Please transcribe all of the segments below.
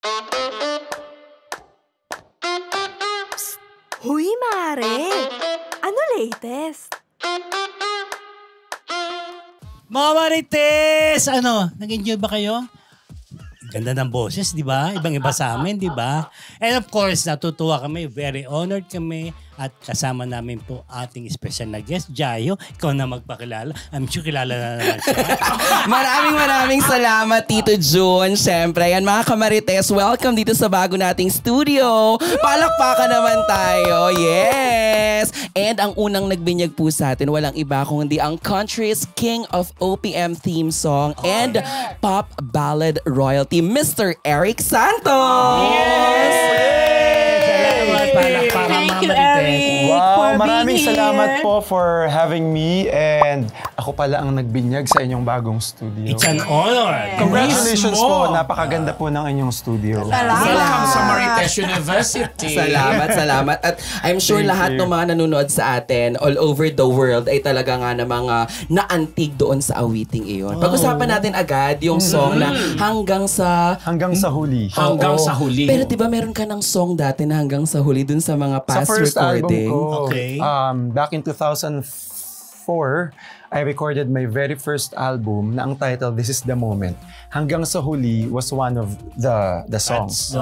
Huy, Mare! Ano latest? Mga Marites! Ano, nag-enjoy ba kayo? Ganda ng boses, di ba? Ibang-iba sa amin, di ba? And of course, natutuwa kami, very honored kami at kasama namin po ating special na guest, Jayo. Ikaw na magpakilala. I'm sure kilala na naman siya. Maraming salamat, Tito Jun. Siyempre, yan mga kamarites, welcome dito sa bago nating studio. Palakpakan naman tayo. Yes! And ang unang nagbinyag po sa atin, walang iba kundi ang country's king of OPM theme song and pop ballad royalty, Mr. Eric Santos! Thank you, Eric, Wow, for maraming being salamat here. po for having me and ako pala ang nagbinyag sa inyong bagong studio. It's an honor. Congratulations Mismo. po, napakaganda po ng inyong studio. Welcome sa Marites University. Salamat. At I'm sure Thank lahat you. ng mga nanonood sa atin all over the world ay talaga nga na mga naantig doon sa awiting iyon. Pag-usapan natin agad yung song na hanggang sa... Hanggang sa huli. Hanggang Oo. sa huli. Pero diba meron ka ng song dati na hanggang sa huli dun sa mga Sa past first recording? album ko, Okay. back in 2004, I recorded my very first album na ang title, This Is The Moment. Hanggang sa huli was one of the songs.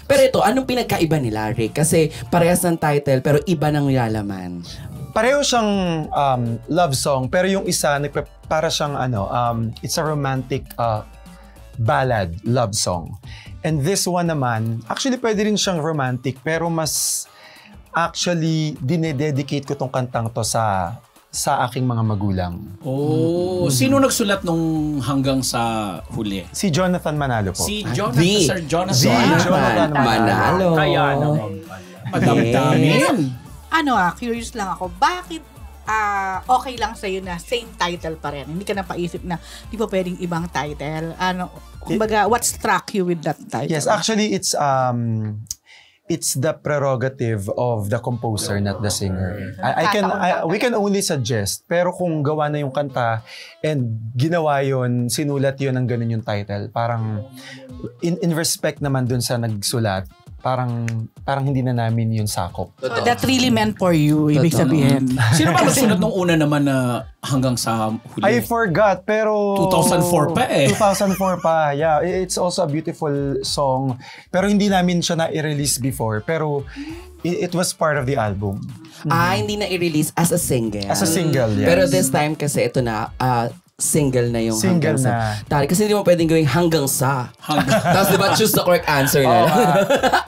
Pero ito, anong pinagkaiba nila, Rick? Kasi parehas ng title pero iba ng nilalaman. Pareho siyang love song, pero yung isa, para siyang it's a romantic ballad love song. And this one naman, actually pwede rin siyang romantic, pero mas actually dinededicate ko tong kantang to sa aking mga magulang. Oh, sino nagsulat nung hanggang sa huli? Si Jonathan Manalo po. Si Jonathan, Sir Jonathan. Jonathan Manalo. Kaya naman pala. Madami-dami. Curious lang ako, bakit okay lang sa'yo na same title pa rin? Hindi ka napaisip na di ba pwedeng ibang title? Kumbaga, what struck you with that title? Yes, actually it's the prerogative of the composer, not the singer. We can only suggest, pero kung gawa na yung kanta and ginawa yon, sinulat yon ng ganun yung title, parang in respect naman dun sa nagsulat, parang hindi na namin yun sakop. So that really meant for you, ibig sabihin. Sino ba nagsulat nung una naman na hanggang sa huli? I forgot, pero 2004 pa eh. 2004 pa, yeah. It's also a beautiful song. Pero hindi namin siya na-release before. Pero it was part of the album. Hindi na i-release as a single. As a single, yes. Pero this time kasi ito na, single na yung Single hanggang na. sa. Kasi hindi mo pwedeng gawing hanggang sa. Tapos diba choose the correct answer na lang.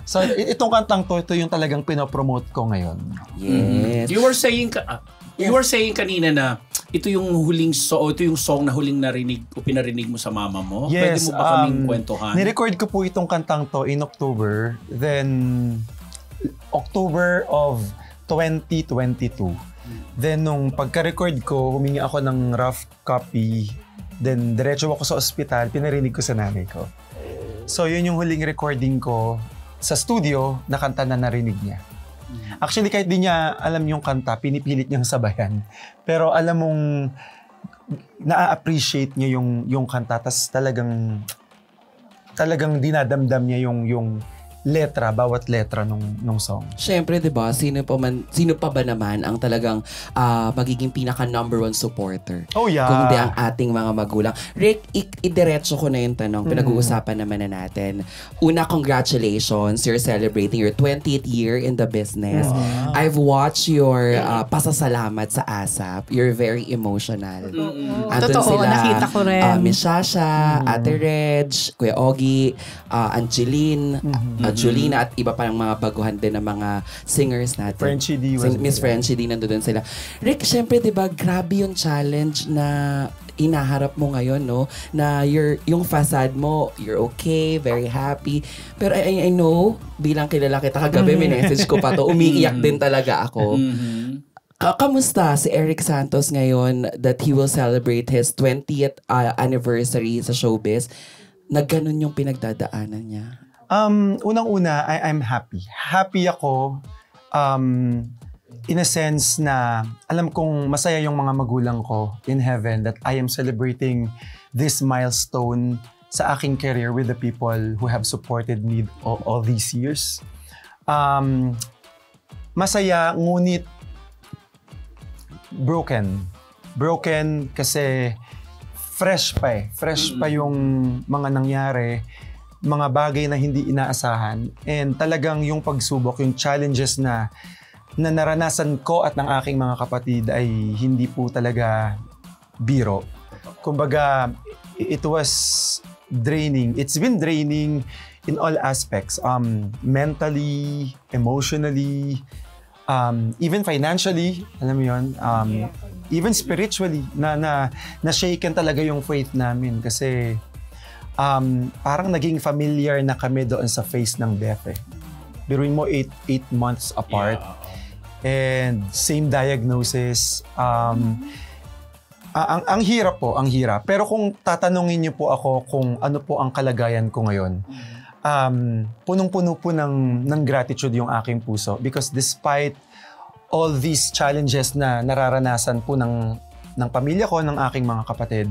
So itong kantang to, ito yung talagang pinopromote ko ngayon. Yes. You were saying kanina na ito yung song na huling narinig o pinarinig mo sa mama mo. Pwede Yes, mo ba kaming kwentuhan? nirecord ko po itong kantang to in October. Then, October of 2022. Then, nung pagka-record ko, humingi ako ng rough copy. Then, diretso ako sa ospital, pinarinig ko sa nanay ko. So, yun yung huling recording ko sa studio na kanta na narinig niya. Actually, kahit di niya alam yung kanta, pinipilit niyang sabayan. Pero alam mong na-appreciate niya yung kanta, tas talagang dinadamdam niya yung letra, bawat letra nung song. Siyempre, di ba, sino pa ba naman ang talagang magiging pinaka number one supporter? Oh, yeah. Kung di ang ating mga magulang. Rick, idiretso ko na yung tanong. Pinag-uusapan naman na natin. Una, congratulations. You're celebrating your 20th year in the business. Wow. I've watched your pasasalamat sa ASAP. You're very emotional. Andun Totoo, nakita ko rin. Miss Shasha, Ate Reg, Kuya Ogie, Angeline, Julina at iba parang mga baguhan din ng mga singers natin. Frenchie D was Miss Frenchie D, nandun sila. Rick, syempre, di ba, grabe yung challenge na inaharap mo ngayon, no? Na yung facade mo, you're okay, very happy. Pero I know, bilang kilala kita kagabi, may message ko pa to, umiiyak din talaga ako. Kamusta si Eric Santos ngayon that he will celebrate his 20th anniversary sa showbiz? Na ganun yung pinagdadaanan niya? Unang-una, I'm happy. Happy ako in a sense na alam kong masaya yung mga magulang ko in heaven that I am celebrating this milestone sa aking career with the people who have supported me all these years. Masaya, ngunit broken kasi fresh pa yung mga nangyari, mga bagay na hindi inaasahan, and talagang yung pagsubok, yung challenges na naranasan ko at ng aking mga kapatid ay hindi po talaga biro. Kumbaga, it was draining. It's been draining in all aspects. Mentally, emotionally, even financially, alam mo yun, even spiritually, na shaken talaga yung faith namin kasi parang naging familiar na kami doon sa face ng death eh. Biruin mo 8 months apart. Yeah. And same diagnosis. Ang hirap po, ang hirap. Pero kung tatanungin niyo po ako kung ano po ang kalagayan ko ngayon, punong-puno po ng gratitude yung aking puso because despite all these challenges na nararanasan po ng pamilya ko, ng aking mga kapatid,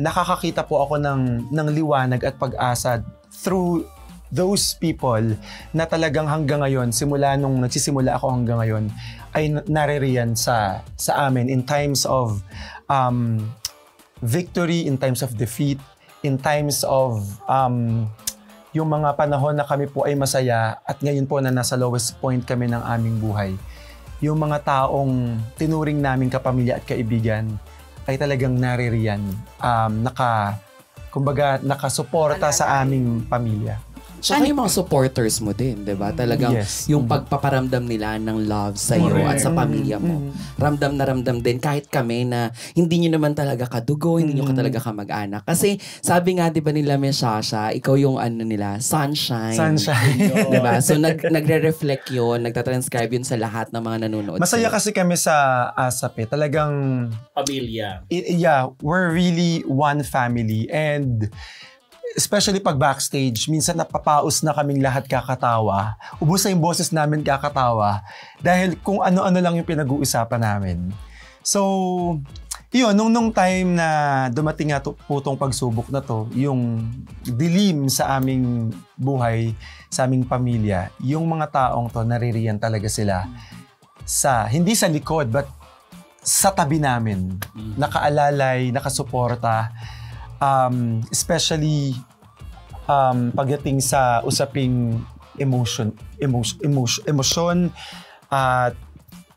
nakakakita po ako ng liwanag at pag-asa through those people na talagang hanggang ngayon, simula nung nagsisimula ako hanggang ngayon, ay naririyan sa amin in times of victory, in times of defeat, in times of yung mga panahon na kami po ay masaya at ngayon po na nasa lowest point kami ng aming buhay. Yung mga taong tinuring namin kapamilya at kaibigan ay talagang naririyan, nakasuporta sa aming pamilya. Tsaka yung mga supporters mo din, di ba? Talagang Yes. yung pagpaparamdam nila ng love sa iyo at sa pamilya mo. Ramdam na ramdam din kahit kami na hindi nyo naman talaga kadugo, hindi nyo ka talaga kamag-anak. Kasi sabi nga, di ba nila, Miss Shasha, ikaw yung nila, sunshine. Di ba? So nagre-reflect yun, nagtatranscribe yun sa lahat ng mga nanonood. Masaya kasi kami sa ASAP eh. Talagang Pamilya. yeah, we're really one family, and especially pag backstage, minsan napapaus na kaming lahat kakatawa. Ubus na yung boses namin kakatawa dahil kung ano-ano lang yung pinag-uusapan namin. So, yun, nung time na dumating nga po tong pagsubok na to, yung dilim sa aming buhay, sa aming pamilya, yung mga taong to, naririyan talaga sila hindi sa likod, but sa tabi namin. Nakaalalay, nakasuporta. Especially pagdating sa usaping emosyon at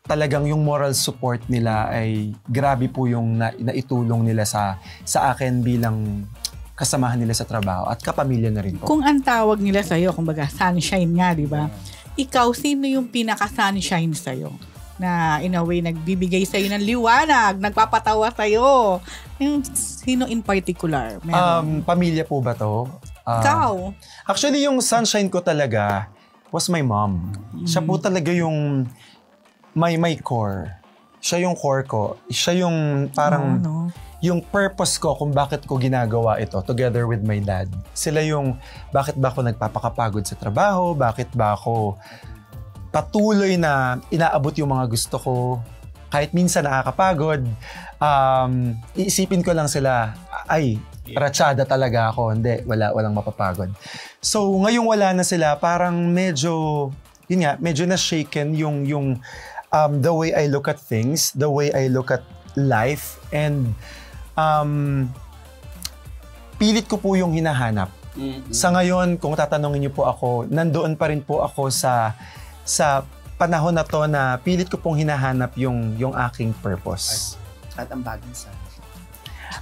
talagang yung moral support nila ay grabe po yung naitulong nila sa akin bilang kasamahan nila sa trabaho at kapamilya na rin po. Kung ang tawag nila sa'yo, kumbaga sunshine nga, di ba? Ikaw, sino yung pinaka-sunshine sa'yo? Na in a way nagbibigay sa'yo ng liwanag, nagpapatawa sa'yo. Yung sino in particular? Pamilya po ba to? Ikaw? Actually, yung sunshine ko talaga was my mom. Siya po talaga yung my core. Siya yung core ko. Siya yung parang yung purpose ko kung bakit ko ginagawa ito together with my dad. Sila yung bakit ba ako nagpapakapagod sa trabaho, bakit ba ako patuloy na inaabot yung mga gusto ko. Kahit minsan nakakapagod, iisipin ko lang sila, ay, ratsyada talaga ako. Hindi, walang mapapagod. So, ngayong wala na sila, parang medyo na-shaken yung the way I look at things, the way I look at life, and pilit ko po yung hinahanap. Sa ngayon, kung tatanungin niyo po ako, nandoon pa rin po ako sa panahon na to na pilit ko pong hinahanap yung aking purpose. At ang bagong sunshine.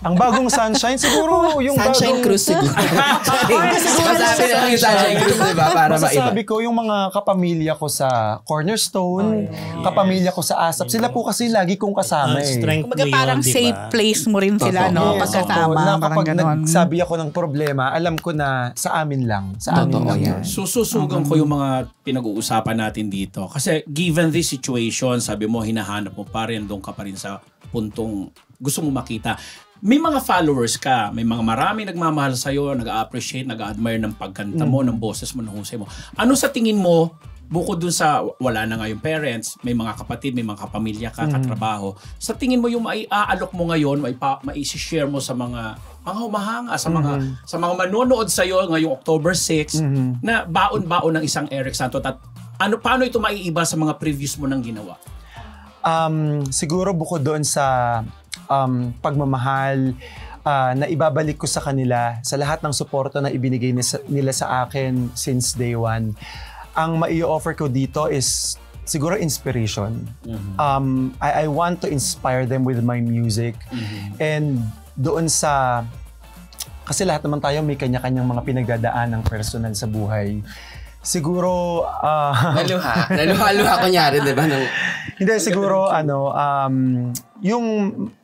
Ang bagong sunshine, siguro yung Sunshine bagong... Cruise siguro. Masabi na lang yung Sunshine Cruise, diba? Para maiba. Masasabi ko yung mga kapamilya ko sa Cornerstone, kapamilya ko sa ASAP, sila po kasi lagi kong kasama eh. Strength Kumbaga mo yun, parang diba? safe place mo rin sila, no? Yes, Pagkasama, na parang kapag ganon. nagsabi ako ng problema, alam ko na sa amin lang. Sa amin Totoo lang yan. yun. Sususugan ko yung mga pinag-uusapan natin dito. Kasi given this situation, sabi mo, hinahanap mo pa rin, doon ka pa rin sa puntong gusto mo makita. May mga followers ka, may mga marami nagmamahal sa'yo, nag-appreciate, nag-admire ng pagkanta mo, ng boses mo, ng husay mo. Ano sa tingin mo, bukod dun sa wala na nga yung parents, may mga kapatid, may mga kapamilya ka, katrabaho, sa tingin mo yung maiaalok mo ngayon, maisi-share mo sa mga ang humahanga sa mga manonood sa iyo ngayong October 6 na baon-baon ng isang Eric Santos at paano ito maiiba sa mga previous mo nang ginawa? Siguro bukod doon sa pagmamahal na ibabalik ko sa kanila, sa lahat ng suporta na ibinigay nila sa akin since day one, ang mai-offer ko dito is siguro inspiration. I want to inspire them with my music. And doon sa, kasi lahat naman tayo may kanya-kanyang mga pinagdadaan ng personal sa buhay. Siguro Naluha kunyari, di ba? Hindi, siguro yung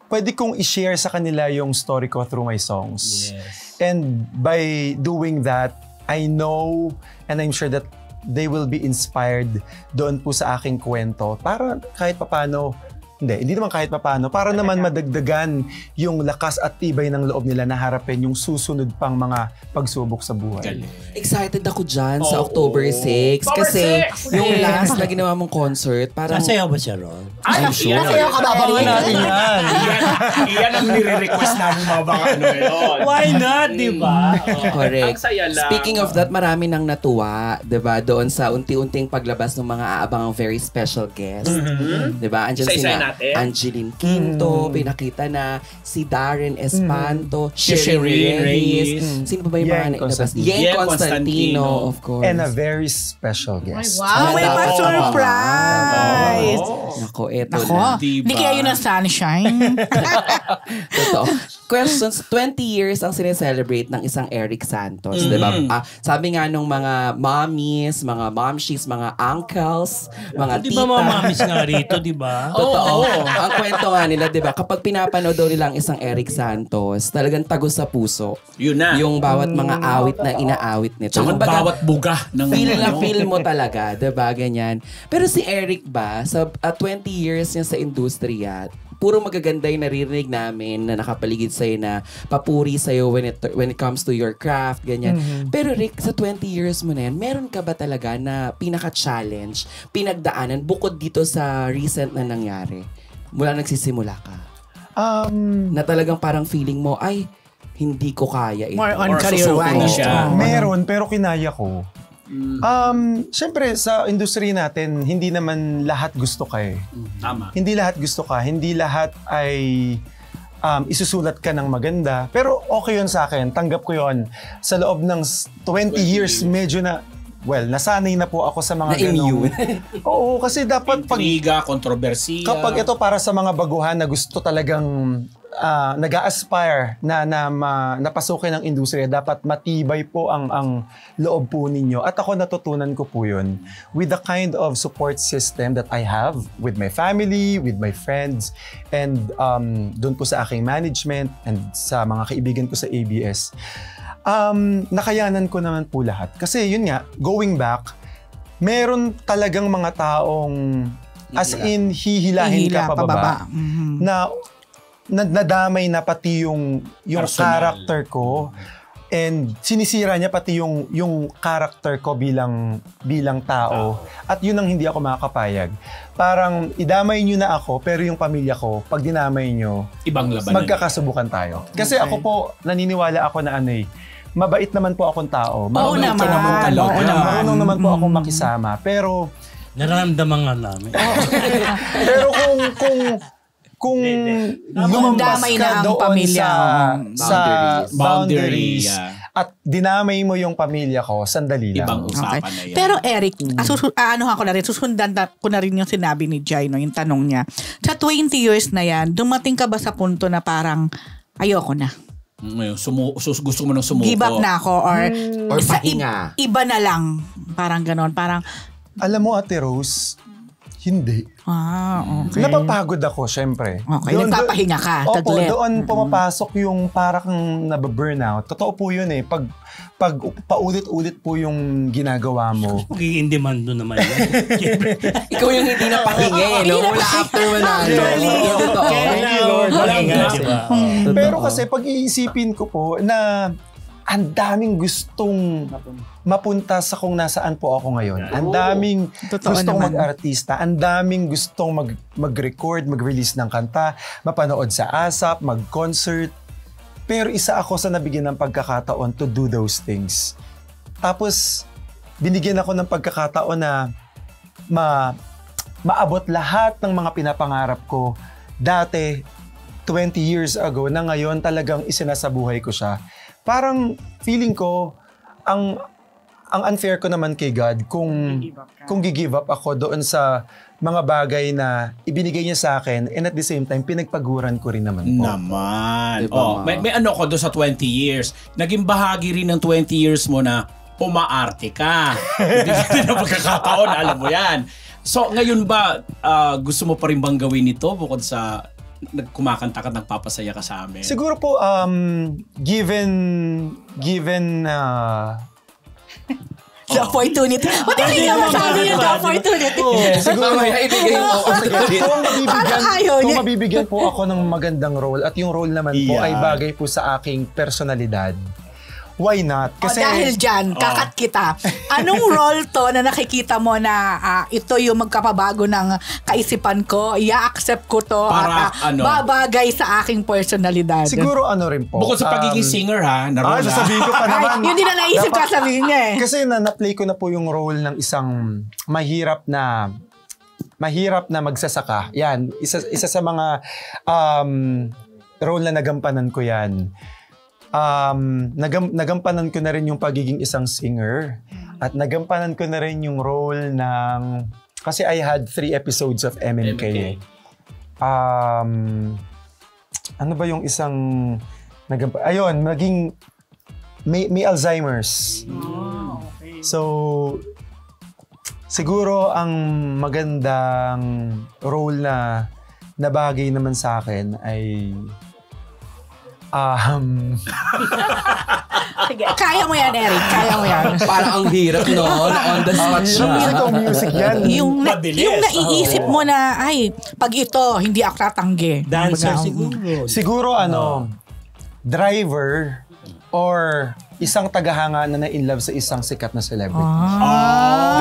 pwede kong i-share sa kanila yung story ko through my songs. Yes. And by doing that, I know and I'm sure that they will be inspired doon po sa aking kwento. Para kahit papano, hindi naman kahit papano, para naman madagdagan yung lakas at tibay ng loob nila na harapin yung susunod pang mga pagsubok sa buhay. Excited ako dyan sa October 6 kasi yung last na ginawa mong concert, parang... Sasayaw ba siya ron? I'm sure. Kababangan natin yan. Iyan ang nire-request namin mga baka yun. Why not, di ba? Correct. Ang saya lang. Speaking of that, marami nang natuwa, 'di ba? Doon sa unti-unting paglabas ng mga aabangang very special guest. 'Di ba? Andiyan Isa-isahin sina natin. Angeline Quinto, pinakita na si Darren Espanto, Shireen Shireen Reyes. Reyes. Sino pa ba yung mga Yen nailabas? Constantino. Yen Yen Constantino, Constantino. of course. And a very special guest. Wow, may Dapat pa-surprise! Nako, eto Nako, na. Diba? hindi kaya yun ang sunshine. Totoo. Questions, 20 years ang sineselebrate ng isang Eric Santos, di ba? Sabi nga nung mga mommies, mga momshies, mga uncles, mga Di tita. ba mamamis nga rito, di ba? Totoo. Ang kwento nga nila, di ba? Kapag pinapanood daw nila ang isang Eric Santos, talagang tagos sa puso. Yun na. Yung bawat mga awit na inaawit nito. Tsaka Kumbaga, bawat buga ng feel na feel mo talaga, 'di ba? Ganyan. Pero si Eric ba, sa 20 years niya sa industriya, puro magaganda yung naririnig namin na nakapaligid sa'yo na papuri sa'yo when it comes to your craft, ganyan. Pero Rick, sa 20 years mo na yan, meron ka ba talaga na pinaka-challenge, pinagdaanan, bukod dito sa recent na nangyari? Mula nagsisimula ka. Na talagang parang feeling mo, ay, hindi ko kaya ito. More on Or career-wise. susuko na siya. Meron, pero kinaya ko. Siyempre, sa industry natin, hindi naman lahat gusto ka eh. Tama. Hindi lahat gusto ka. Hindi lahat ay isusulat ka ng maganda. Pero okay yun sa akin. Tanggap ko yun. Sa loob ng 20 years, medyo na, nasanay na po ako sa mga Na-immune. Oo, kasi dapat Intriga, kontrobersiya. kapag ito para sa mga baguhan na gusto talagang nag-a-aspire na napasukin ng industriya, dapat matibay po ang loob po ninyo. At ako natutunan ko po yun with the kind of support system that I have with my family, with my friends, and doon po sa aking management and sa mga kaibigan ko sa ABS. Nakayanan ko naman po lahat. Kasi yun nga, going back, meron talagang mga taong as in hihilahin ka pababa. Na nadamay na pati yung Personal. character ko and sinisira niya pati yung character ko bilang tao at yun ang hindi ako makakapayag. Parang idamay niyo na ako pero yung pamilya ko pag dinamay niyo Ibang labanan. magkakasubukan tayo. Kasi ako po naniniwala ako na mabait naman po akong tao. Oo naman. Marunong naman po akong makisama. Pero Nararamdaman nga namin. pero kung lumampas Damay ka na ang doon pamilya. sa boundaries Yeah. at dinamay mo yung pamilya ko, sandali lang. Ibang usapan Okay. na yan. Pero Eric, susundan ko na rin yung sinabi ni Jai, no, yung tanong niya. Sa 20 years na yan, dumating ka ba sa punto na parang ayoko na? Ngayon, gusto mo nang sumuko. Give up na ako or pahinga. Iba na lang. Parang ganon. Parang, Alam mo, Ate Rose, hindi. okay. Napapagod ako, syempre. Okay, nagpapahinga ka. Opo, Taglit. doon pumapasok yung parang nababurnout. Totoo po yun eh. Pag paulit-ulit po yung ginagawa mo. Magiging demand doon naman. Ikaw yung hindi napahinga eh, no? Wala after manalo. Totoo. Thank you, Lord. Pahinga, di ba? Pero kasi pag iisipin ko po na ang daming gustong mapunta sa kung nasaan po ako ngayon. Ang daming Totoo gustong naman. mag-artista. Ang daming gustong mag-record, mag-release ng kanta, mapanood sa ASAP, mag-concert. Pero isa ako sa nabigyan ng pagkakataon to do those things. Tapos, binigyan ako ng pagkakataon na maabot lahat ng mga pinapangarap ko dati, 20 years ago, na ngayon talagang isinasabuhay ko siya. Parang feeling ko, ang unfair ko naman kay God kung gi-give up ako doon sa mga bagay na ibinigay niya sa akin and at the same time, pinagpaguran ko rin naman po. Naman. Diba? May ano ko doon sa 20 years. Naging bahagi rin ng 20 years mo na umaarte ka. Hindi na pagkakataon, alam mo yan. So, ngayon ba, gusto mo pa rin bang gawin ito bukod sa kumakanta ka at nagpapasaya ka sa amin? Siguro po, given The opportunity. Ba't hindi ka masabi yung the opportunity? siguro ibigay yung opportunity. Kung mabibigyan po ako ng magandang role at yung role naman po ay bagay po sa aking personalidad, why not? Kasi dahil dyan, kakat kita. Anong role to na nakikita mo na ito yung magkapabago ng kaisipan ko, i-accept ko to Para, at babagay sa aking personalidad? siguro ano rin po. Bukod sa pagiging singer ha, naroon sasabihin ko pa naman. Yun din na naisip ka sabihin niya eh. Kasi na-play ko na po yung role ng isang mahirap na magsasaka. Yan, isa sa mga role na nagampanan ko yan. Nagampanan ko na rin yung pagiging isang singer at nagampanan ko na rin yung role ng kasi I had 3 episodes of MMK. Ano ba yung isang ayun, naging may Alzheimer's. So siguro ang magandang role na bagay naman sa akin ay Sige, kaya mo yan, Eric. Kaya mo yan. Parang ang hirap, no? On the spot siya. Music yan. Yung naiisip mo na, ay, pag ito, hindi ako tatanggi. Dancer siguro. Siguro, driver or isang tagahanga na na-in love sa isang sikat na celebrity.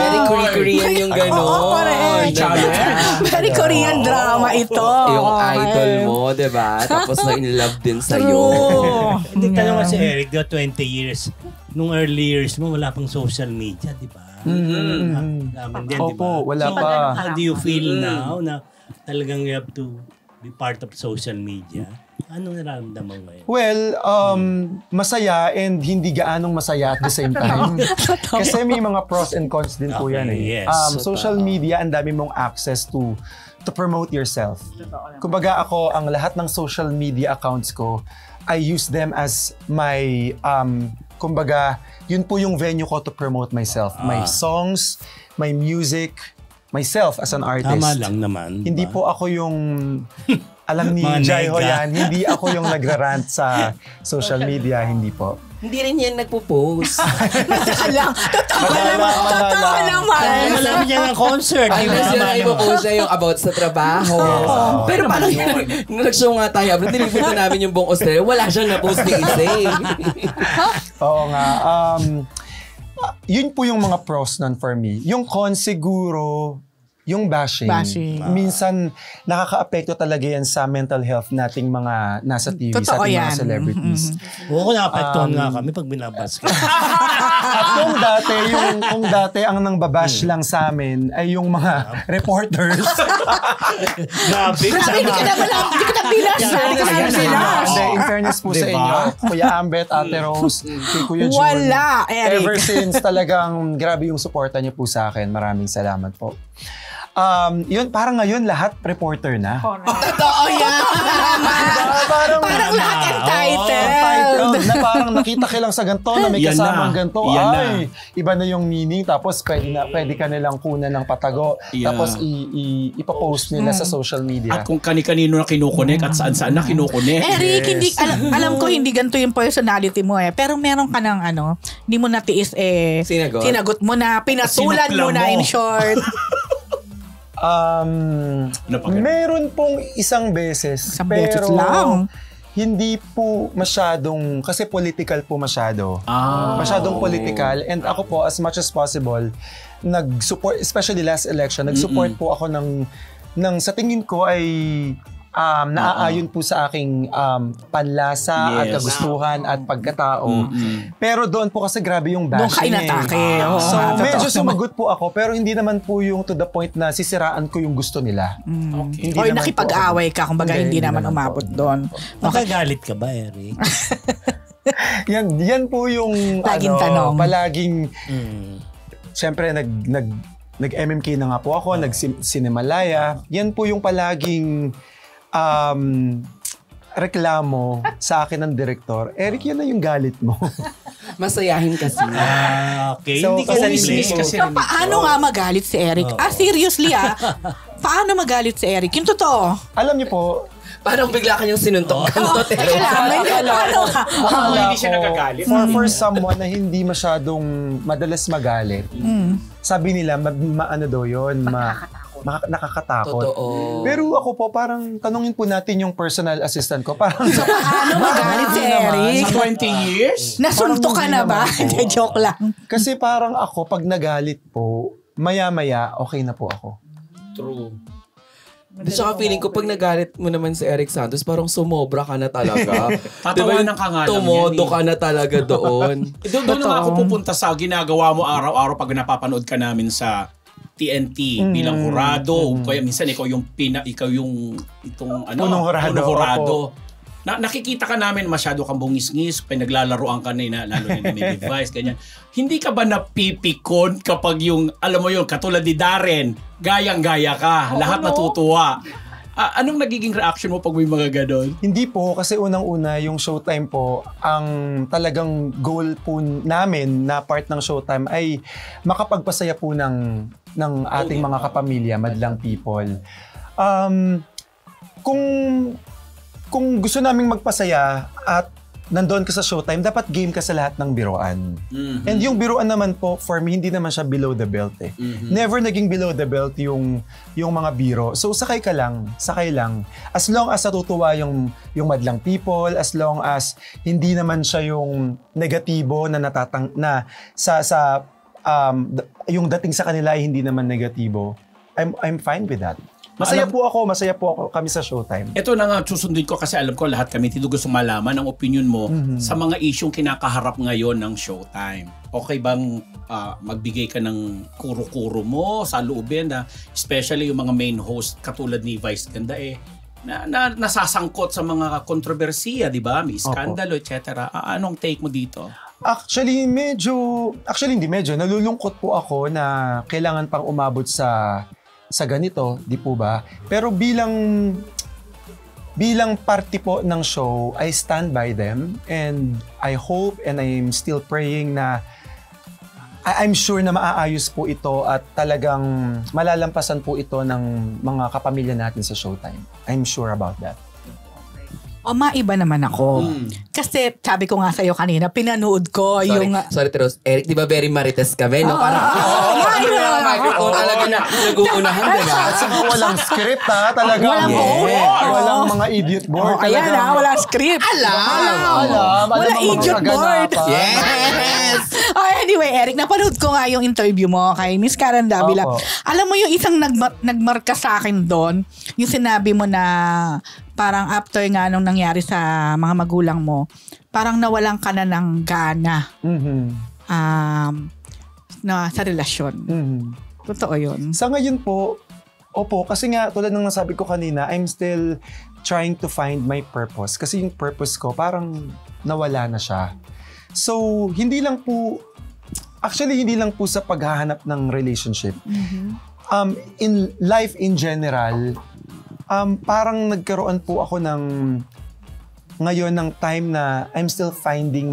Very Korean yung gano'n. Oo, very Korean drama ito. Yung idol mo, diba? Tapos na-in love din sa'yo. Hindi tanong kasi Eric, 20 years. Nung early years mo, wala pang social media, di ba? Opo, wala pa. How do you feel now na talagang you have to be part of social media? Anong nararamdaman mo ngayon? Well, masaya and hindi gaanong masaya at the same time. Kasi may mga pros and cons din po yan eh. Yes. Social media, ang dami mong access to promote yourself. Kumbaga ako, ang lahat ng social media accounts ko, I use them as my, kumbaga, yun po yung venue ko to promote myself. My songs, my music, myself as an artist. Tama lang naman. Hindi po ako yung... Alam ni Jai Ho yan, hindi ako yung nagrarant sa social media, hindi po. Hindi rin yan nagpo-post. Totoo naman. Malami niya ng concert. Ay, mas yun ang ipo-post niya yung about sa trabaho. Pero parang nung nag-show nga tayo, nilipunta namin yung buong Australia, wala siyang na-post ni Isay. Oo nga. Yun po yung mga pros nun for me. Yung cons siguro, yung bashing. Minsan, nakaka-apekto talaga yan sa mental health nating mga nasa TV, sa ating mga celebrities. Oo, nakapektuhan nga kami pag binabas ka. At kung dati ang nang babash lang sa amin ay yung mga reporters. Grabe, Hindi kita binas. In fairness po sa inyo, Kuya Ambet, Ate Rose, kay Kuya June. Wala, Eric. Ever since talagang grabe yung suporta niyo po sa akin. Maraming salamat po. Yun, parang ngayon lahat reporter na. Totoo yan. Parang lahat entitled. Na parang nakita ka lang sa ganito na may kasamang ganito. Ay, iba na yung meaning. Tapos pwede ka nilang kunan ng patago. Tapos ipapost nila sa social media. At kung kani-kanino na kinukonek at saan-saan na kinukonek. Eric, hindi, alam ko hindi ganito yung personality mo eh. Pero meron ka ng hindi mo natiis sinagot mo na, pinatulan mo na in short. Meron pong isang beses. Beses lang. Hindi po masyadong, kasi political po masyado. Masyadong political. And ako po, as much as possible, nag-support, especially last election, nag-support po ako ng sa tingin ko ay naaayon po sa aking panlasa at Yes. kagustuhan at pagkatao. Pero doon po kasi grabe yung Doon bashing ka inatake. Oo, So totoo medyo naman. sumagot po ako pero hindi naman po yung to the point na sisiraan ko yung gusto nila. Okay. Hindi Or naman nakipag-away ka, kumbaga hindi naman po. umabot doon. Magagalit ka ba, Eric? Yan po yung Laging tanong. palaging siyempre nag-MMK na nga po ako, nag-Cinemalaya. Yan po yung palaging reklamo sa akin ng direktor. Eric, yan na yung galit mo. Masayahin kasi. Okay. So, Hindi ka kasi nalinis. kasi So, paano nga magalit si Eric? Seriously paano magalit si Eric? Yung totoo. Alam niyo po, Parang bigla kanyang sinuntok ganito. Paano nga? Hindi siya nagagalit. for someone na hindi masyadong madalas magalit, sabi nila, nakakatakot. Totoo. Pero ako po, parang tanungin po natin yung personal assistant ko. Parang, Paano magalit si Eric? Sa 20 years? Nasuntok ka na ba? Parang hindi naman po. Joke lang. kasi parang ako, pag nagalit po, maya-maya, okay na po ako. True. At saka feeling ko pag nagalit mo naman si Eric Santos, parang sumobra ka na talaga. Tatawanan ka nga lang Tumodo yan eh. ka na talaga doon. Doon na ako pupunta sa ginagawa mo araw-araw pag napapanood ka namin sa TNT bilang hurado. Kaya minsan ikaw yung Unong hurado. Nakikita ka namin masyado kang bungis-ngis, pinaglalaroan ka na lalo na may device, ganyan. Hindi ka ba napipikon kapag yung, alam mo yun, katulad ni Darren, gayang-gaya ka, lahat natutuwa. Anong nagiging reaction mo pag may mga ganon? Hindi po, kasi unang-una, yung Showtime po, ang talagang goal po namin na part ng Showtime ay makapagpasaya po ng ating mga kapamilya, madlang people. Kung gusto naming magpasaya at nandoon ka sa Showtime, dapat game ka sa lahat ng biruan. And yung biruan naman po, for me, hindi naman siya below the belt eh. Never naging below the belt yung mga biro. So sakay lang. As long as natutuwa yung madlang people, as long as hindi naman siya yung negatibo na yung dating sa kanila ay hindi naman negatibo, I'm fine with that. Masaya po ako kami sa Showtime. Ito na nga susundin ko kasi alam ko lahat kami gusto malaman ang opinion mo sa mga isyong kinakaharap ngayon ng Showtime. Okay bang magbigay ka ng kuro-kuro mo sa loobin na especially yung mga main host katulad ni Vice Ganda na nasasangkot sa mga kontrobersiya, di ba? May skandalo, etc. Anong take mo dito? Actually, nalulungkot po ako na kailangan pang umabot sa ganito, di po ba? Pero bilang party po ng show, I stand by them and I hope and I'm still praying na I'm sure na maaayos po ito at talagang malalampasan po ito ng mga kapamilya natin sa Showtime. I'm sure about that. O maiba naman ako. Kasi sabi ko nga sa'yo kanina, pinanood ko yung... Sorry, Teros. Eric, di ba very marites kami? No? Parang, microphone talaga na nag-uunahan din ha. At saka walang script ha, talagang Walang board. walang mga idiot board. Ayan wala script. Wala idiot board. Yes! Anyway, Eric, napanood ko nga yung interview mo kay Miss Karen Davila. Opo. Alam mo yung isang nagmarka sa akin doon, yung sinabi mo na parang after nga nung nangyari sa mga magulang mo, parang nawalan ka na ng gana na sa relasyon. Totoo yun. Sa ngayon po, opo, kasi nga tulad ng nasabi ko kanina, I'm still trying to find my purpose. Kasi yung purpose ko parang nawala na siya. So, hindi lang po sa paghahanap ng relationship. In life in general, parang nagkaroon po ako ngayon ng time na I'm still finding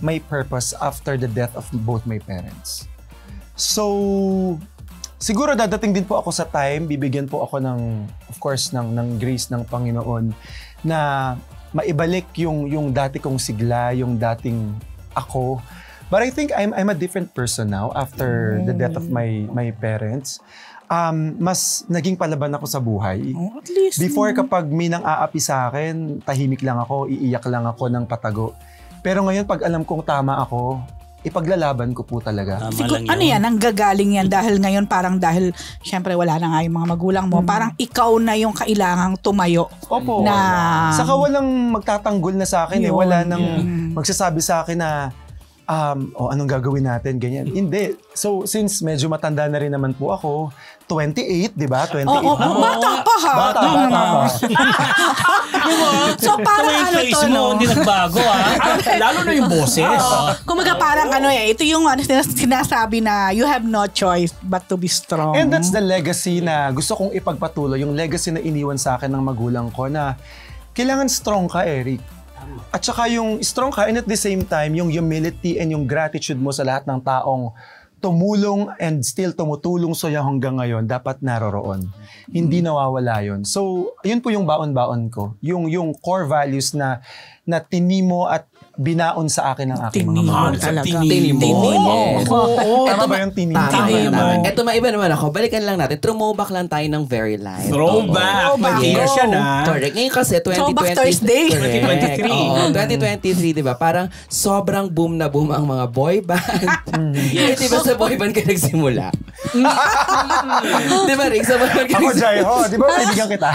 my purpose after the death of both my parents. So, siguro dadating din po ako sa time, bibigyan po ako of course, ng grace ng Panginoon na maibalik yung dati kong sigla, yung dating ako. But I think I'm a different person now after the death of my parents. Mas naging palaban ako sa buhay. At least. Before, kapag may nang aapi sa akin, tahimik lang ako, iiyak lang ako ng patago. Pero ngayon, pag alam kong tama ako, ipaglalaban ko po talaga. Ano yan, ang gagaling yan dahil ngayon dahil syempre wala na nga yung mga magulang mo, parang ikaw na yung kailangang tumayo. Opo. Saka walang magtatanggol na sa akin wala nang magsasabi sa akin na anong gagawin natin, ganyan. Hindi. So, since medyo matanda na rin naman po ako, 28, di ba? 28. Bata pa ha? Bata pa. So, parang yung face mo, hindi nagbago Lalo na yung boses. Kumaga parang ito yung sinasabi na you have no choice but to be strong. And that's the legacy na gusto kong ipagpatuloy. Yung legacy na iniwan sa akin ng magulang ko na kailangan strong ka, Eric. At saka yung strong ka and at the same time, yung humility and yung gratitude mo sa lahat ng taong tumulong and still tumutulong sa'yo hanggang ngayon, dapat naroroon. Hindi nawawala yun. So, yun po yung baon-baon ko. Yung core values na tinimo at binaon sa akin ng aking mga magulang. Tinimo. Yes. Tama ba yung tinimo? Tama. Ito maiba naman ako. Balikan lang natin. Throwback lang tayo ng very live. Throwback. Mag-years yan Correct. Ngayon kasi 2023. Throwback Thursday. 2023, di ba? Parang sobrang boom na boom ang mga boy band. Yes. Di ba sa boy band ka nagsimula? Di ba, Rick? Sa boy band ka Ako, Jai, di ba kaibigan kita?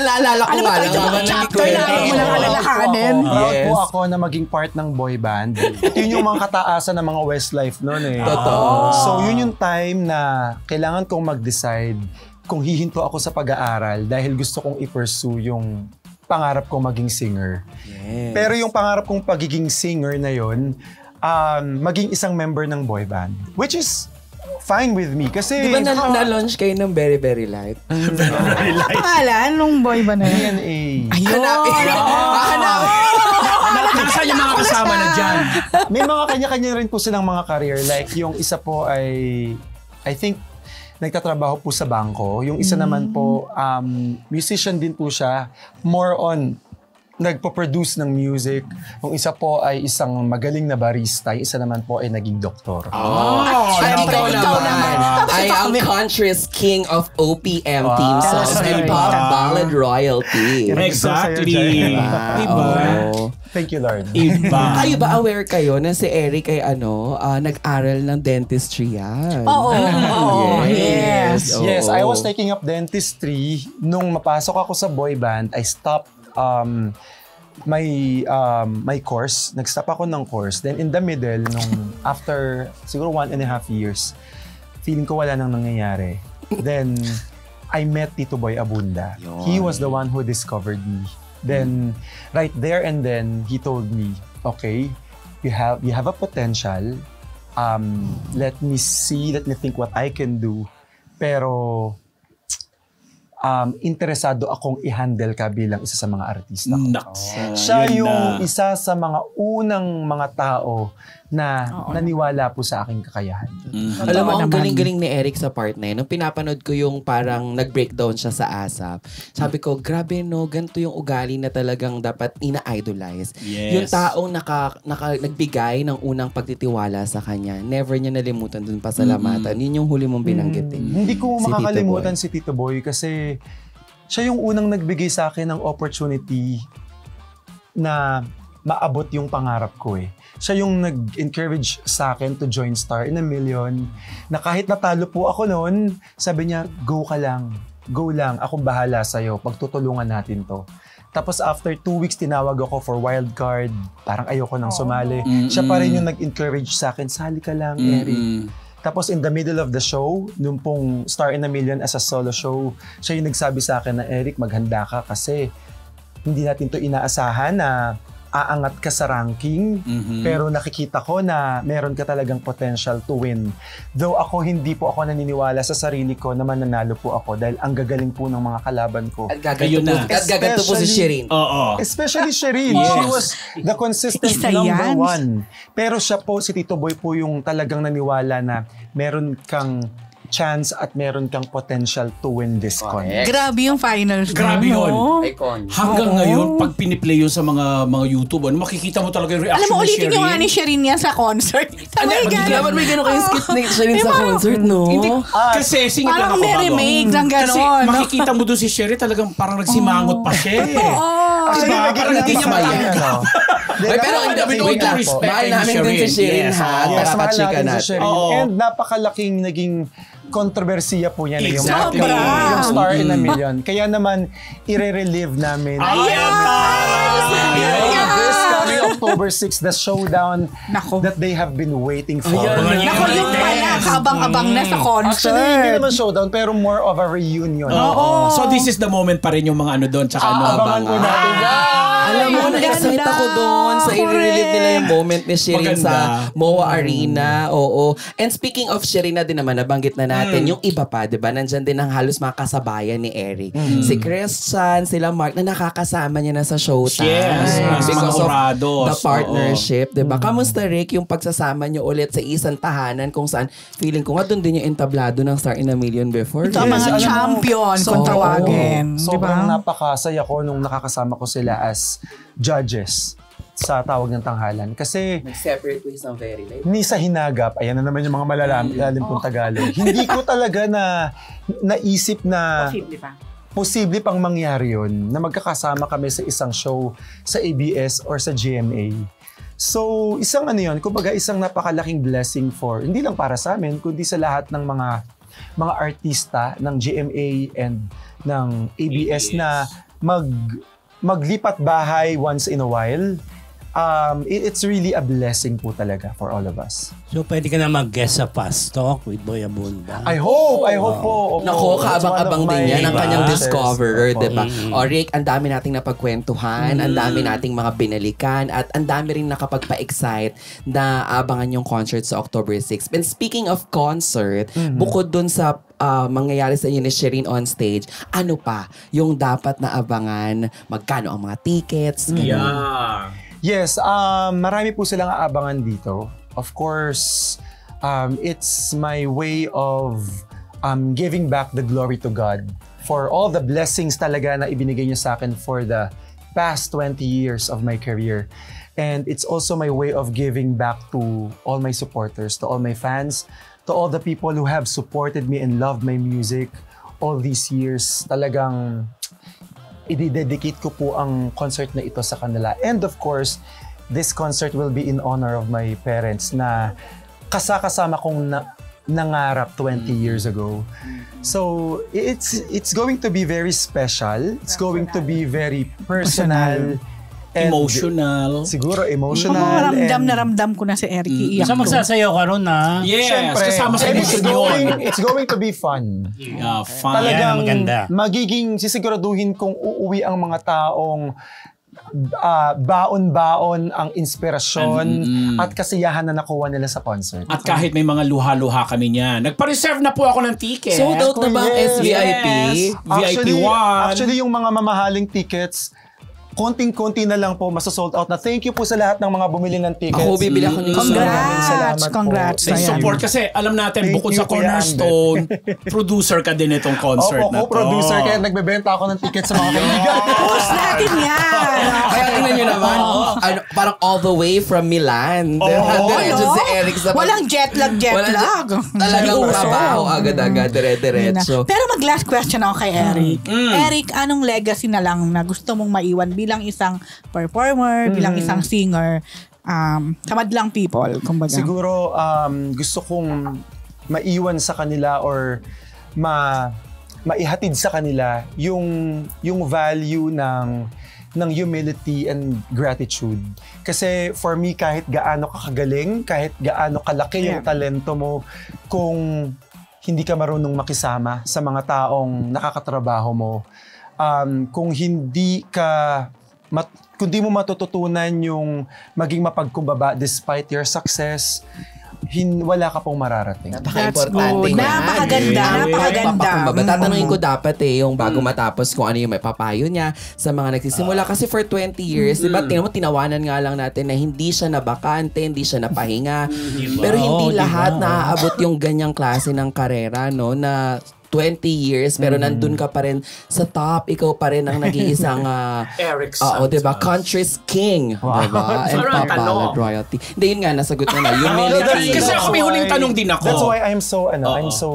Naalala ko nga lang. Chapter na mo lang alalahanin. Proud po ako na maging part ng boy band. Yun yung mga kataasan ng mga Westlife noon eh. Totoo. So yun yung time na kailangan kong mag-decide kung hihinto ako sa pag-aaral dahil gusto kong i-pursue yung pangarap kong maging singer. Yes. Pero yung pangarap kong pagiging singer na yun, maging isang member ng boy band. Which is fine with me. Kasi... Di ba na-launch kayo ng Very Very Light? Very light. Pangalan nung boy ba na yun? DNA. Hanapin. Nasaan yung mga kasama na dyan? May mga kanya-kanya rin po silang mga career. Like, yung isa po ay, I think, nagtatrabaho po sa bangko. Yung isa naman po, musician din po siya. More on, nagpo-produce ng music. Yung isa po ay isang magaling na barista. Yung isa naman po ay naging doktor. At ikaw naman ay ang country's king of OPM team songs and pop ballad royalty. Exactly. Diba? Thank you, Lord. Iba. Kayo ba aware kayo na si Eric ay nag-aral ng dentistry yan? Oo. Yes. Yes, I was taking up dentistry. Nung mapasok ako sa boy band, I stopped my course. Nag-stop ako ng course. Then in the middle, after siguro 1.5 years, feeling ko wala nang nangyayari. Then I met Tito Boy Abunda. He was the one who discovered me. Then right there and then he told me, okay, you have a potential. Let me think what I can do. Pero interesado akong i-handle ka bilang isa sa mga artista ko. Siya yung isa sa mga unang mga tao na naniwala po sa aking kakayahan. Alam mo, ang galing-galing ni Eric sa part na yun. Nung pinapanood ko yung parang nag-breakdown siya sa ASAP, sabi ko, grabe no, ganito yung ugali na talagang dapat ina-idolize. Yes. Yung taong nagbigay ng unang pagtitiwala sa kanya, never niya nalimutan dun pasalamatan. Yun yung huli mong binanggit eh. Hindi ko Si makakalimutan Tito si Tito Boy kasi siya yung unang nagbigay sa akin ng opportunity na maabot yung pangarap ko eh. Siya yung nag-encourage sa akin to join Star in a Million, na kahit natalo po ako noon, sabi niya, go ka lang, go lang, akong bahala sa'yo, pagtutulungan natin to. Tapos after 2 weeks, tinawag ako for wild card, parang ayoko nang sumali. Siya pa rin yung nag-encourage sa akin, sali ka lang, Eric. Tapos in the middle of the show, nung pong Star in a Million as a solo show, siya yung nagsabi sa akin na, Eric, maghanda ka kasi hindi natin to inaasahan na aangat ka sa ranking, pero nakikita ko na meron ka talagang potential to win. Though ako, hindi po ako naniniwala sa sarili ko na mananalo po ako dahil ang gagaling po ng mga kalaban ko. At gaganto po si Shireen. Especially Shireen. Yes. She was the consistent number one. Pero siya po, si Tito Boy po yung talagang naniwala na meron kang chance at meron kang potential to win this contest. Grabe yung finals. Grabe yun. no? Icon. Hanggang ngayon, pag piniplay yun sa mga YouTube, makikita mo talaga yung reaction Alam mo, ni ulitin Shereen. yung nga ni Shereen yan sa concert. Sabay Dapat may gano'n kayong skit na siya rin sa concert, no? Hindi, kasi singit lang Parang ako may bago. remake ng Kasi gano'n. makikita mo doon si Shereen talagang parang nagsimangot pa siya. Actually, Diba? Parang hindi niya matanggap. Ay, pero wait lang. respect Mahal kay namin din si Shereen. Shereen, ha? Yes, Yes, mahal Nakakachika natin si natin. Shereen. Oo. And napakalaking naging kontrobersiya po niya na yung, Exactly. yung Star in a Million. Kaya naman, i-relive namin. This coming October 6, the showdown Nako. that they have been waiting for. Nako, yung pala, kabang-abang na sa concert. Actually, hindi naman showdown, pero more of a reunion. Oo. So this is the moment pa rin yung mga ano doon, tsaka Abangan po natin. Alam mo, Ang na-excite ganda. ako doon sa i-relive nila yung moment ni Shereen Maganda. sa MOA Arena. Oo. And speaking of Shereen na din naman, nabanggit na natin, yung iba pa, di ba? Nandyan din ang halos mga kasabayan ni Eric. Si Christian, sila Mark, na nakakasama niya na sa Showtime. Yes. Because Mga of orados. the partnership, di ba? Kamusta, Rick, yung pagsasama niyo ulit sa isang tahanan kung saan feeling ko nga doon din yung entablado ng Star in a Million before. Ito ang mga Yes, alam mo, champion kung tawagin. Di Sobrang ba? napakasaya ko nung nakakasama ko sila as judges sa tawag ng tanghalan. Kasi Nag-separate ways ng very late. ni sa hinagap, ayan na naman yung mga malalim pong Tagalog. Hindi ko talaga naisip na posible pang mangyari yun, na magkakasama kami sa isang show sa ABS or sa GMA. So, isang ano yun, kumbaga isang napakalaking blessing for, hindi lang para sa amin, kundi sa lahat ng mga artista ng GMA and ng ABS na maglipat bahay once in a while. It's really a blessing po talaga for all of us. So, pwede ka na mag-guest sa Fast Talk with Boy Abunda. I hope po. Opo. Nako, kaabang-abang din yan ang kanyang Diba? discoverer, Opo. di ba? O Rick, ang dami nating napagkwentuhan, ang dami nating mga binalikan, at ang dami rin nakapagpa-excite na abangan yung concert sa October 6. And speaking of concert, bukod dun sa mangyayari sa inyo ni Shereen on stage, ano pa yung dapat na abangan? Magkano ang mga tickets? Ganun. Yeah. Yes, marami po silang aabangan dito. Of course, it's my way of giving back the glory to God for all the blessings talaga na ibinigay niya sa akin for the past 20 years of my career. And it's also my way of giving back to all my supporters, to all my fans, to all the people who have supported me and loved my music all these years. Talagang i-dedicate ko po ang concert na ito sa kanila. And of course, this concert will be in honor of my parents na kasama kong nangarap 20 years ago. So, it's going to be very special. It's going to be very personal. And Emotional. Siguro emotional. Ramdam and na ramdam ko na si Eric. Iiyak So, ko. magsasayaw ka ron, ha? Yes, Siyempre, kasama sa and emotion yun. it's going to be fun. Yeah, fun. Talagang maganda. magiging sisiguraduhin kong uuwi ang mga taong baon-baon ang inspirasyon at kasiyahan na nakuha nila sa concert. At kahit may mga luha-luha kami niyan, nagpa-reserve na po ako ng ticket. Sold out na ba ang Yes. SVIP? VIP 1. Actually, yung mga mamahaling tickets, konting-konti na lang po, masasold out na. Thank you po sa lahat ng mga bumili ng tickets. Ako, bibili ako ng Maraming salamat po. Congrats. May Ayan. support kasi alam natin, Thank bukod you, sa Kuya Cornerstone, producer ka din itong concert Opo, na to. producer, kaya nagbebenta ako ng tickets sa mga kaibigan. Post natin yan. Kaya tingnan nyo naman, ano, parang all the way from Milan. Diretso si Eric sa Walang jet lag. Talagang Seryoso. trabaho agad-agad, dire-diretso. Pero mag-last question ako kay Eric. Eric, anong legacy na lang na gusto mong maiwan bilang isang performer, bilang isang singer, sa madlang people, kumbaga? Siguro, gusto kong maiwan sa kanila or maihatid sa kanila yung value ng humility and gratitude. Kasi for me, kahit gaano ka kagaling, kahit gaano kalaki yung talento mo, kung hindi ka marunong makisama sa mga taong nakakatrabaho mo, kung hindi mo matututunan yung maging mapagkumbaba despite your success, wala ka pong mararating. Napaka-importante good. niyan. Napakaganda, napakaganda. Tatanungin ko dapat yung bago matapos kung ano yung may papayo niya sa mga nagsisimula. Kasi for 20 years, di ba, tinawanan nga lang natin na hindi siya nabakante, hindi siya napahinga. Pero hindi lahat naaabot yung ganyang klase ng karera, no, na 20 years, pero nandun ka pa rin sa top. Ikaw pa rin ang nag-iisang Eric diba? Country's king. Diba? And Parang Papalad royalty. Hindi, yun nga, nasagot na humility. Kasi ako may huling tanong din ako. That's why I'm so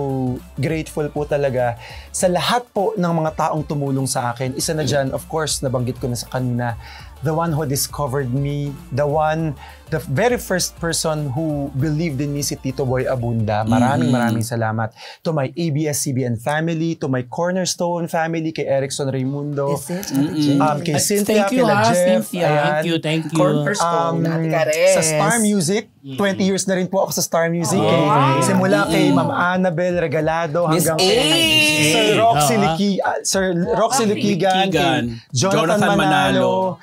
grateful po talaga sa lahat po ng mga taong tumulong sa akin. Isa na dyan, of course, nabanggit ko na sa kanina, the one who discovered me, the very first person who believed in me, si Tito Boy Abunda. Maraming salamat. To my ABS-CBN family, to my Cornerstone family, kay Erickson Raimundo, kay Cynthia, Thank you, kay Jeff. Cynthia. Thank you. Cornerstone. Sa Star Music, 20 years na rin po ako sa Star Music. Simula kay Ma'am Annabel Regalado hanggang kay Sir Roxy Luquigan, kay Jonathan Manalo.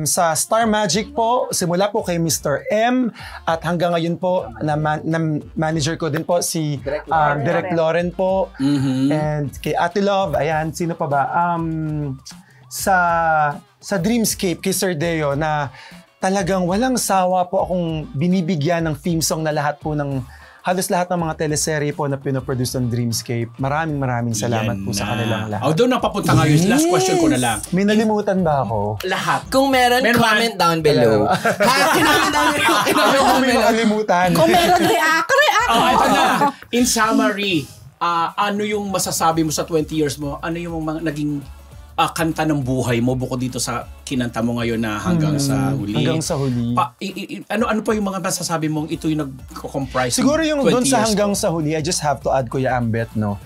Sa Star Magic po, simula po kay Mr. M at hanggang ngayon po na manager ko din po si Direk Lauren po, and kay Ate Love, ayan, sino pa ba? Sa Dreamscape kay Sir Deo na talagang walang sawa po akong binibigyan ng theme song na halos lahat ng mga teleserye po na pinoproduce ng Dreamscape. Maraming salamat po sa kanilang lahat. Doon na papunta ngayon. Last question ko na lang. May nalimutan ba ako? Lahat. Kung meron, comment down below. Comment down below. Ano kung may nakalimutan? Kung meron react. Ito na. In summary, ano yung masasabi mo sa 20 years mo? Ano yung mga naging kanta ng buhay mo bukod dito sa kinanta mo ngayon na hanggang sa huli? Hanggang sa huli. Ano pa yung mga masasabi mong ito yung nag-comprise? Siguro yung doon sa hanggang ko? sa huli, I just have to add, Kuya Ambet, no?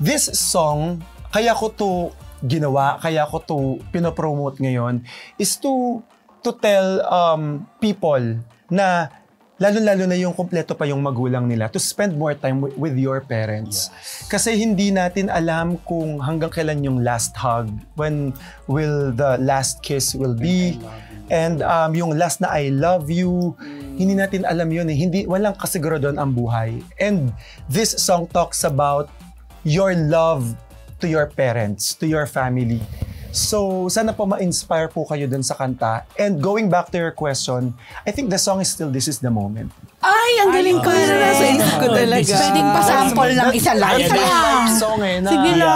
This song, kaya ko to ginawa, kaya ko to pinopromote ngayon, is to tell people na lalo-lalo na yung kumpleto pa yung magulang nila, to spend more time with your parents. Yes. Kasi hindi natin alam kung hanggang kailan yung last hug, when will the last kiss will be, and yung last na I love you, hindi natin alam yun eh. Walang kasiguro doon ang buhay. And this song talks about your love to your parents, to your family. So, sana po ma-inspire po kayo dun sa kanta. And going back to your question, I think the song is still This Is The Moment. Ay, ang galing ko. Nasa isip ko talaga. Pwedeng pasample ng isa lang. Isa lang. Song eh. Sige na.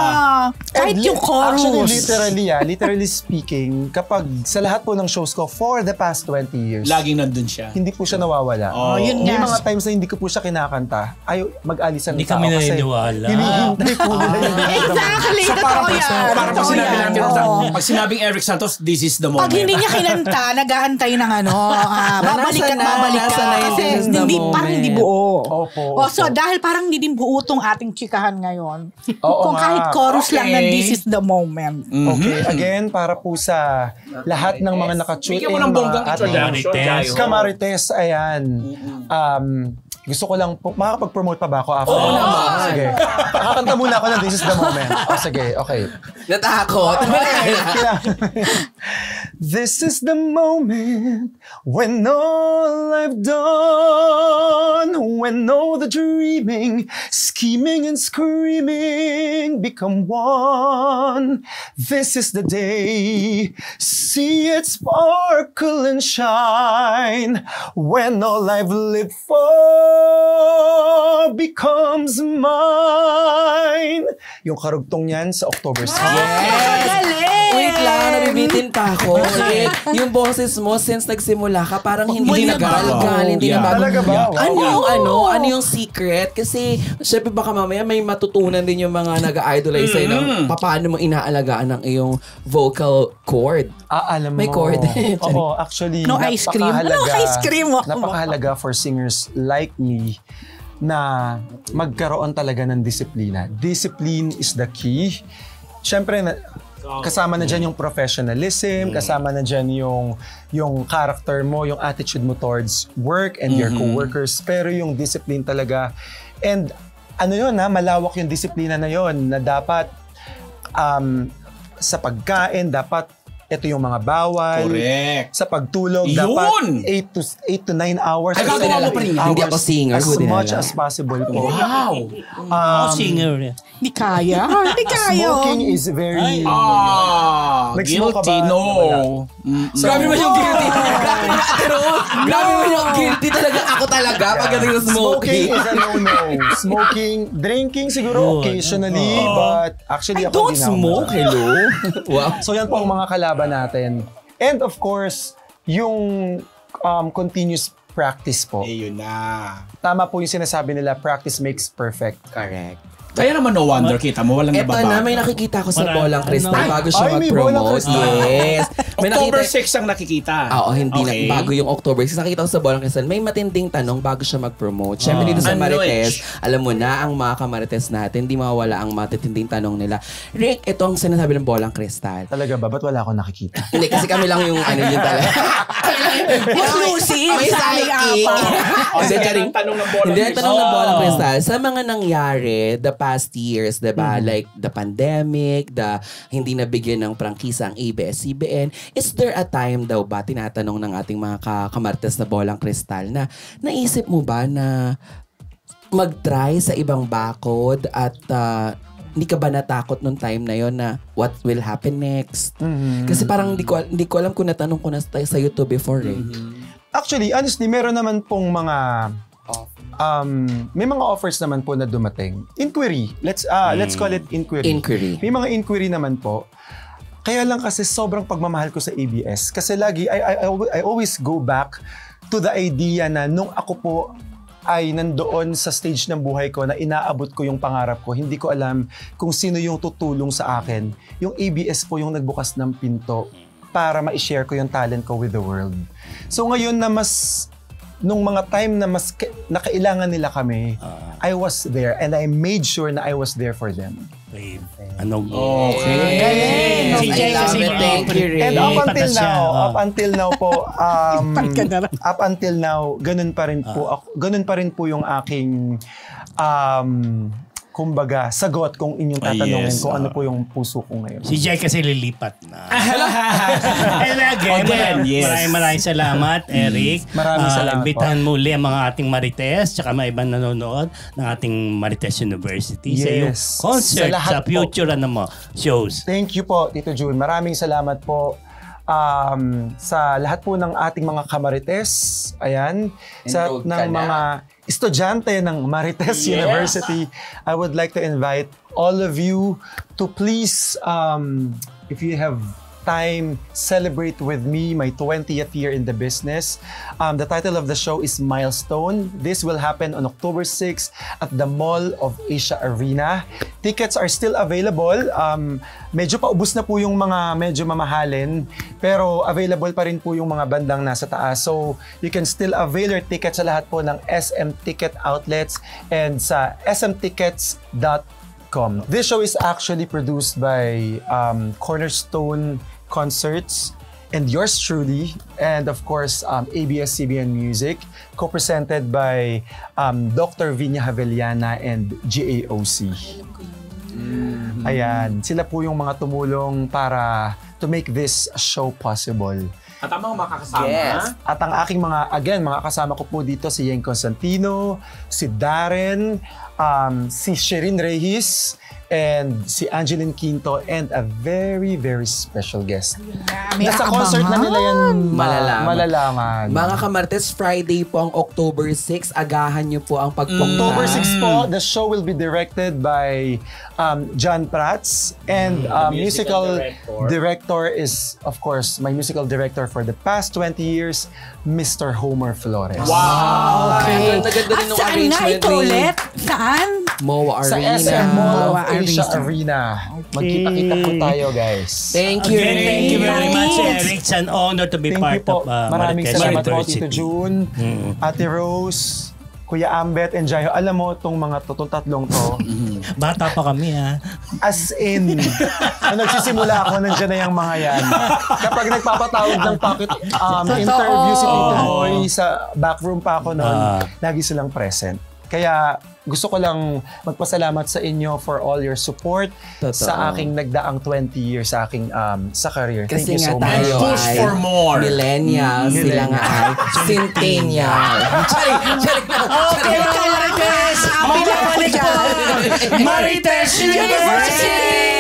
Kahit yung chorus. Actually, literally speaking, kapag sa lahat po ng shows ko for the past 20 years, laging nandun siya. Hindi po siya nawawala. Yun May nga. mga times na hindi ko po siya kinakanta. Ayaw, mag-alisan Hindi kami naniniwala. Hinihintay po nila yung Exactly. Totoo yan. Parang pag sinabi namin, pag sinabing Eric Santos, this is the moment. Pag hindi niya kinanta, nag-aantay ng babalik at babalik ka. Kasi parang hindi buo. Opo. So dahil parang hindi din buo tong ating chikahan ngayon. Oo Kung nga. kahit chorus lang na this is the moment. Okay, again, para po sa lahat ng mga nakatune Bigyan mo ng bonggang introduction. Marites. Kamarites, ayan. Gusto ko lang po, makakapag-promote pa ba ako after? Oo naman. Sige. Kakanta muna ako ng This Is The Moment. Sige, okay. Natakot. This is the moment when all I've done, when all the dreaming, scheming and screaming become one. This is the day, see it sparkle and shine, when all I've lived for becomes mine. Yung karugtong yan sa October 6. Wait lang, nabibitin pa ako. Yung boses mo, since nagsimula ka, parang hindi nagbagal, hindi na bago. Talaga ba? Wow. Ano yung secret? Kasi, syempre baka mamaya may matutunan din yung mga nag-idolize sa'yo ng paano mo inaalagaan ng iyong vocal cord. Alam mo. May chord. Oo, actually, No ice cream. Ano ice cream mo? Napakahalaga for singers like me na magkaroon talaga ng disiplina. Discipline is the key. Siyempre, kasama na dyan yung professionalism, kasama na dyan yung character mo, yung attitude mo towards work and your co-workers. Pero yung discipline talaga. And ano yun malawak yung disiplina na yun na dapat sa pagkain, dapat ito yung mga bawal. Correct. Sa pagtulog, Yun! dapat 8 to 9 hours. Ay, As gagawa mo pa rin yun. Hindi ako singer, As buti na much lang. as possible po. Wow! Singer. Hindi kaya. Hindi kaya. Smoking is very... Guilty, Nag-smoke ka ba? no. Grabe naman yung guilty. Grabe naman yung guilty talaga. Ako talaga pagdating sa Smoking smoking. is a no-no. Smoking, drinking siguro occasionally, but actually I ako don't di na ako smoke. masyado. Hello? Wow. So yan po ang mga kalaban natin. And of course, yung continuous practice po. Ayun na. Tama po yung sinasabi nila, practice makes perfect. Correct. Kaya naman no wonder kita mo, walang Eto nababago. na, may nakikita ko sa Marami. Bolang Crystal Ano? bago siya Ay, may Bolang mag-promote. Crystal. Yes. May October nakita- 6 ang nakikita. Oo, hindi Okay. na. Bago yung October 6, nakita ko sa Bolang Crystal, may matinding tanong bago siya mag-promote. Siyempre dito sa Ano Marites, alam mo na, ang mga kamarites natin, di mawawala ang matitinding tanong nila. Rick, ito ang sinasabi ng Bolang Crystal. Talaga ba? Ba't wala akong nakikita? Hindi, kasi kami lang yung ano yun talaga. Exclusive. May Sa psychic. apa. Hindi, Sige, charing. ang tanong ng Bolang Hindi, Crystal. tanong ng Bolang Crystal. Sa mga nangyari, the past years, diba? Like, the pandemic, the hindi nabigyan ng prangkisa ang ABS-CBN, is there a time daw ba, tinatanong ng ating mga kamartes na Bolang Crystal, na naisip mo ba na mag-try sa ibang bakod at hindi ka ba natakot nung time na yon na what will happen next? Kasi parang hindi ko alam kung natanong ko na sa YouTube before eh. Actually, honestly, meron naman pong mga may mga offers naman po na dumating. Inquiry. Let's call it inquiry. Inquiry. May mga inquiry naman po. Kaya lang kasi sobrang pagmamahal ko sa ABS. Kasi lagi, I always go back to the idea na nung ako po ay nandoon sa stage ng buhay ko na inaabot ko yung pangarap ko, hindi ko alam kung sino yung tutulong sa akin. Yung ABS po yung nagbukas ng pinto para ma-share ko yung talent ko with the world. So ngayon na nung mga time na na kailangan nila kami, I was there and I made sure na I was there for them. Okay. Si Jay kasi Thank you, Rick. And up until Patas siya, now, oh. up until now, ganun pa rin po yung aking kumbaga, sagot kung inyong tatanungin yes, kung ano po yung puso ko ngayon. Si Jay kasi lilipat na. And again, maraming salamat, Eric. Maraming salamat po. Imbitahan muli ang mga ating Marites tsaka mga ibang nanonood ng ating Marites University sa iyong Yes. concert Sa lahat sa future shows. Thank you po, Tito June. Maraming salamat po sa lahat po ng ating mga kamarites. Ayan. Sa Enrolled ng ka na. mga estudyante ng Marites University. I would like to invite all of you to please, if you have time, celebrate with me my 20th year in the business. The title of the show is Milestone. This will happen on October 6 at the Mall of Asia Arena. Tickets are still available. Medyo paubos na po yung mga medyo mamahalin, pero available pa rin po yung mga bandang nasa taas. So, you can still avail your tickets sa lahat po ng SM Ticket outlets and sa smtickets.com. This show is actually produced by Cornerstone Concerts and yours truly, and of course ABS-CBN Music, co-presented by Dr. Vinya Havellana and GAOC. Ayan, sila po yung mga tumulong para to make this show possible. At ang mga makakasama. Yes. At ang aking mga kasama ko po dito si Yeng Constantino, si Darren, si Sherin Reyes, and si Angeline Quinto, and a very, very special guest. May Nasa concert na nila yan malalaman. Mga kamartes, Friday po ang October 6. Agahan niyo po ang pagpunta. October 6 po, the show will be directed by John Prats, and musical director is, of course, my musical director for the past 20 years, Mr. Homer Flores. Wow! Okay. Ang ganda rin ng Saan na arrangement ito ni ulit? Saan? MOA Sa Arena. SM Mall of MOA Asia Arena. Arena. Magkita-kita po tayo, guys. Thank you. Again, thank you very much, Thanks. Eric. It's an honor to be Thank part you po. of Maraming Marites salamat po, University. Tito June, Ate Rose, Kuya Ambet, and Jayo. Alam mo, itong mga tatlong to, Bata pa kami, ha? as in, nung nagsisimula ako, nandiyan na yung mga yan. Kapag nagpapatawag ng pocket interview si Tito Boy, sa backroom pa ako noon, lagi silang present. Kaya gusto ko lang magpasalamat sa inyo for all your support Totoo. sa aking nagdaang 20 years sa aking sa career. Thank Kasi you so nga much. tayo Push ay for more. millennials, sila nga ay centennial. Charik na. Okay, mga Marites! Ang pinapalik po! Marites University!